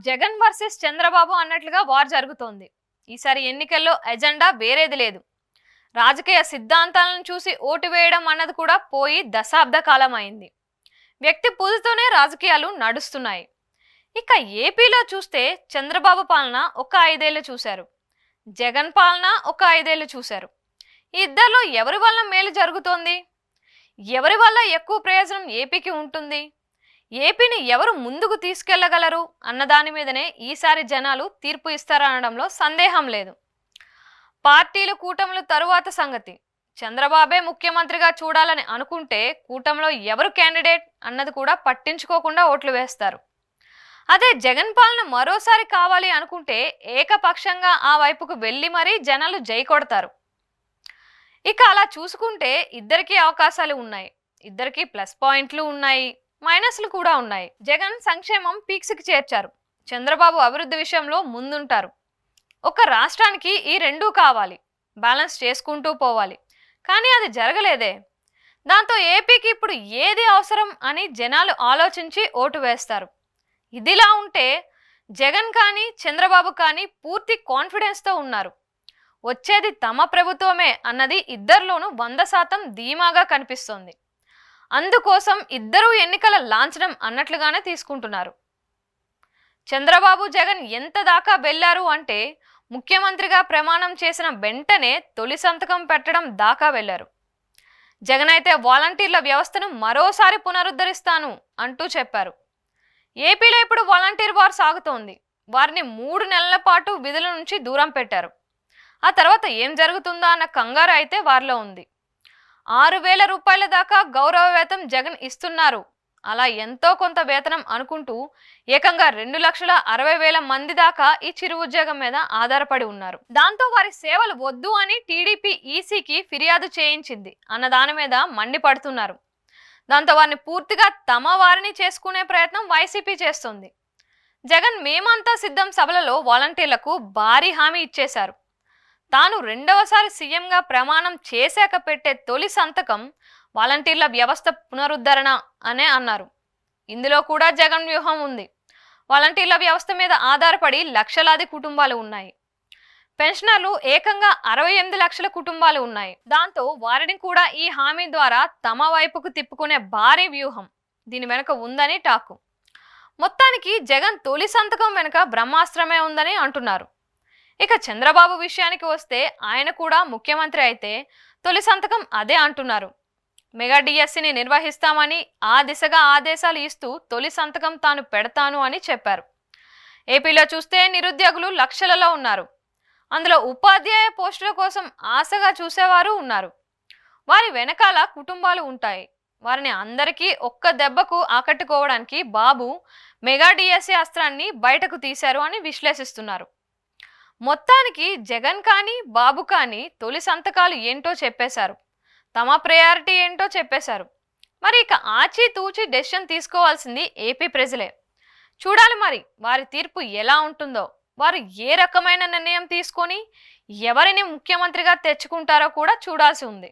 Jagan versus Chandrababu అన్నట్లుగా war జరుగుతోంది. ఈసారి ఎన్నికల్లో ఎజెండా వేరేది లేదు. రాజకీయ సిద్ధాంతాలను చూసి ఓటు వేయడం అన్నది కూడా పోయి దశాబ్ద కాలం అయింది. వ్యక్తి పూజతోనే రాజకీయాలు నడుస్తున్నాయి. ఇక ఏపీలో చూస్తే చంద్రబాబు పాలన ఒక 5 ఏళ్లు చూశారు, జగన్ పాలన ఒక 5 ఏళ్లు చూశారు. ఈ ఇద్దరిలో ఎవరి వల్ల మేలు జరుగుతోంది, ఎవరి వల్ల ఎక్కువ ప్రయోజనం ఏపీకి ఉంటుంది, ఏపీని ఎవరు ముందుకు తీసుకెళ్లగలరు అన్నదాని మీదనే ఈసారి జనాలు తీర్పు ఇస్తారనడంలో సందేహం లేదు. పార్టీలు కూటములు తరువాత సంగతి. చంద్రబాబే ముఖ్యమంత్రిగా చూడాలని అనుకుంటే కూటమిలో ఎవరు క్యాండిడేట్ అన్నది కూడా పట్టించుకోకుండా ఓట్లు వేస్తారు. అదే జగన్ పాలన మరోసారి కావాలి అనుకుంటే ఏకపక్షంగా ఆ వైపుకు వెళ్ళి మరీ జనాలు జై కొడతారు. ఇక అలా చూసుకుంటే ఇద్దరికీ అవకాశాలు ఉన్నాయి, ఇద్దరికీ ప్లస్ పాయింట్లు ఉన్నాయి, మైనస్లు కూడా ఉన్నాయి. జగన్ సంక్షేమం పీక్స్కి చేర్చారు, చంద్రబాబు అభివృద్ధి విషయంలో ముందుంటారు. ఒక రాష్ట్రానికి ఈ రెండూ కావాలి, బ్యాలెన్స్ చేసుకుంటూ పోవాలి. కానీ అది జరగలేదే. దాంతో ఏపీకి ఇప్పుడు ఏది అవసరం అని జనాలు ఆలోచించి ఓటు వేస్తారు. ఇదిలా ఉంటే జగన్ కానీ చంద్రబాబు కానీ పూర్తి కాన్ఫిడెన్స్తో ఉన్నారు. వచ్చేది తమ ప్రభుత్వమే అన్నది ఇద్దరిలోనూ 100% ధీమాగా కనిపిస్తోంది. అందుకోసం ఇద్దరూ ఎన్నికల లాంఛనం అన్నట్లుగానే తీసుకుంటున్నారు. చంద్రబాబు జగన్ ఎంత దాకా వెళ్లారు అంటే ముఖ్యమంత్రిగా ప్రమాణం చేసిన వెంటనే తొలి సంతకం పెట్టడం దాకా వెళ్లారు. జగన్ అయితే వాలంటీర్ల వ్యవస్థను మరోసారి పునరుద్ధరిస్తాను అంటూ చెప్పారు. ఏపీలో ఇప్పుడు వాలంటీర్ వార్ సాగుతోంది. వారిని 3 నెలల పాటు విధుల నుంచి దూరం పెట్టారు. ఆ తర్వాత ఏం జరుగుతుందా అన్న కంగారు అయితే వారిలో ఉంది. 6,000 రూపాయల దాకా గౌరవ వేతనం జగన్ ఇస్తున్నారు. అలా ఎంతో కొంత వేతనం అనుకుంటూ ఏకంగా 2,60,000 మంది దాకా ఈ చిరు ఉద్యోగం మీద ఆధారపడి ఉన్నారు. దాంతో వారి సేవలు వద్దు అని టీడీపీ ఈసీకి ఫిర్యాదు చేయించింది అన్న దాని మీద మండిపడుతున్నారు. దాంతో వారిని పూర్తిగా తమ వారిని చేసుకునే ప్రయత్నం వైసీపీ చేస్తుంది. జగన్ మేమంతా సిద్ధం సభలలో వాలంటీర్లకు భారీ హామీ ఇచ్చేశారు. తాను రెండవసారి సీఎంగా ప్రమాణం చేశాక పెట్టే తొలి సంతకం వాలంటీర్ల వ్యవస్థ పునరుద్ధరణ అనే అన్నారు. ఇందులో కూడా జగన్ వ్యూహం ఉంది. వాలంటీర్ల వ్యవస్థ మీద ఆధారపడి లక్షలాది కుటుంబాలు ఉన్నాయి. పెన్షనర్లు ఏకంగా 68 లక్షల కుటుంబాలు ఉన్నాయి. దాంతో వారిని కూడా ఈ హామీ ద్వారా తమ వైపుకు తిప్పుకునే భారీ వ్యూహం దీని వెనుక ఉందని టాకు. మొత్తానికి జగన్ తొలి సంతకం వెనుక బ్రహ్మాస్త్రమే ఉందని అంటున్నారు. ఇక చంద్రబాబు విషయానికి వస్తే ఆయన కూడా ముఖ్యమంత్రి అయితే తొలి సంతకం అదే అంటున్నారు. మెగా డిఎస్సిని నిర్వహిస్తామని ఆ దిశగా ఆదేశాలు ఇస్తూ తొలి సంతకం తాను పెడతాను అని చెప్పారు. ఏపీలో చూస్తే నిరుద్యోగులు లక్షలలో ఉన్నారు. అందులో ఉపాధ్యాయ పోస్టుల కోసం ఆశగా చూసేవారు ఉన్నారు. వారి వెనకాల కుటుంబాలు ఉంటాయి. వారిని అందరికీ ఒక్క దెబ్బకు ఆకట్టుకోవడానికి బాబు మెగా డిఎస్సి అస్త్రాన్ని బయటకు తీశారు అని విశ్లేషిస్తున్నారు. మొత్తానికి జగన్ కానీ బాబు కానీ తొలి సంతకాలు ఏంటో చెప్పేశారు, తమ ప్రయారిటీ ఏంటో చెప్పేశారు. మరి ఇక ఆచితూచి డెసిషన్ తీసుకోవాల్సింది ఏపీ ప్రజలే. చూడాలి మరి వారి తీర్పు ఎలా ఉంటుందో, వారు ఏ రకమైన నిర్ణయం తీసుకొని ఎవరిని ముఖ్యమంత్రిగా తెచ్చుకుంటారో కూడా చూడాల్సి ఉంది.